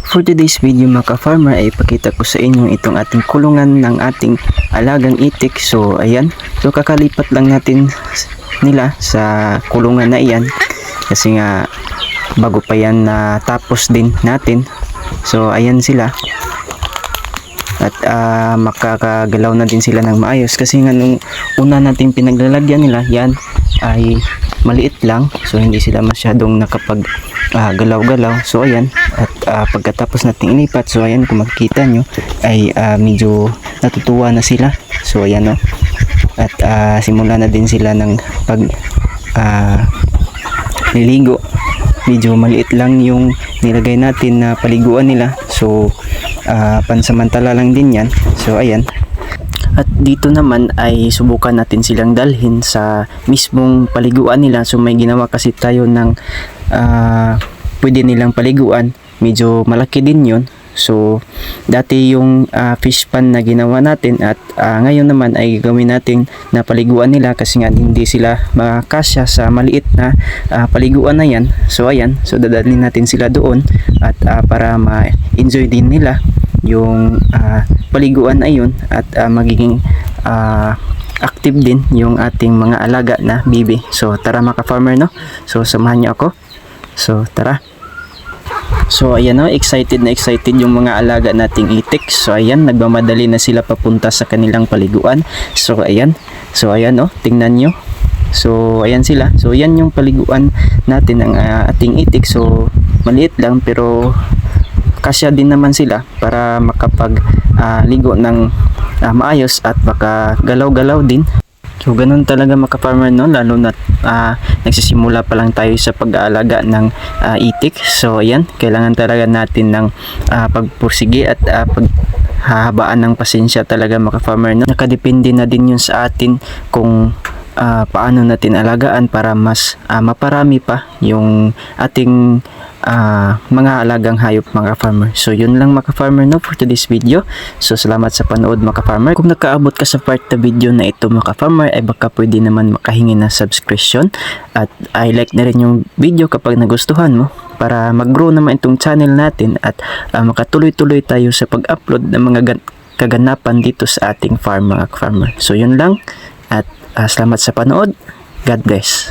For today's video mga ka-farmer ay ipakita ko sa inyo itong ating kulungan ng ating alagang itik. So ayan, so kakalipat lang natin nila sa kulungan na iyan kasi nga bago pa yan na tapos din natin. So ayan sila at makakagalaw na din sila ng maayos kasi nga nung una nating pinaglalagyan nila yan ay maliit lang, so hindi sila masyadong nakapag galaw-galaw. So ayan, at pagkatapos nating ilipat, so ayan kung makikita nyo ay medyo natutuwa na sila. So ayan no, at simula na din sila ng pag liligo. Medyo maliit lang yung nilagay natin na paliguan nila, so pansamantala lang din yan. So ayan, at dito naman ay subukan natin silang dalhin sa mismong paliguan nila. So may ginawa kasi tayo ng pwede nilang paliguan, medyo malaki din yun. So dati yung fish pan na ginawa natin at ngayon naman ay gawin natin na paliguan nila kasi nga hindi sila makasya sa maliit na paliguan na yan. So ayan, so dadalhin natin sila doon at para ma-enjoy din nila yung paliguan na yun at magiging active din yung ating mga alaga na bibi. So tara mga ka-farmer no, so samahan niyo ako. So tara. So ayan no, excited na excited yung mga alaga nating itik. So ayan, nagmamadali na sila papunta sa kanilang paliguan. So ayan no, tingnan nyo. So ayan sila. So yan yung paliguan natin ng ating itik. So maliit lang pero kasya din naman sila para makapag ligo ng maayos at baka galaw-galaw din. So ganun talaga mga ka-farmer no, lalo na nagsisimula pa lang tayo sa pag-aalaga ng itik. So ayan, kailangan talaga natin ng pagpursige at paghahabaan ng pasensya talaga mga ka-farmer no. Nakadepende na din yun sa atin kung paano natin alagaan para mas maparami pa yung ating mga alagang hayop mga farmer. So yun lang mga farmer no for today's video. So salamat sa panood mga farmer. Kung nakaabot ka sa part na video na ito mga farmer ay baka pwede naman makahingi ng subscription at i-like na rin yung video kapag nagustuhan mo para mag-grow naman itong channel natin at makatuloy-tuloy tayo sa pag-upload ng mga kaganapan dito sa ating farm mga farmer. So yun lang at salamat sa panood. God bless.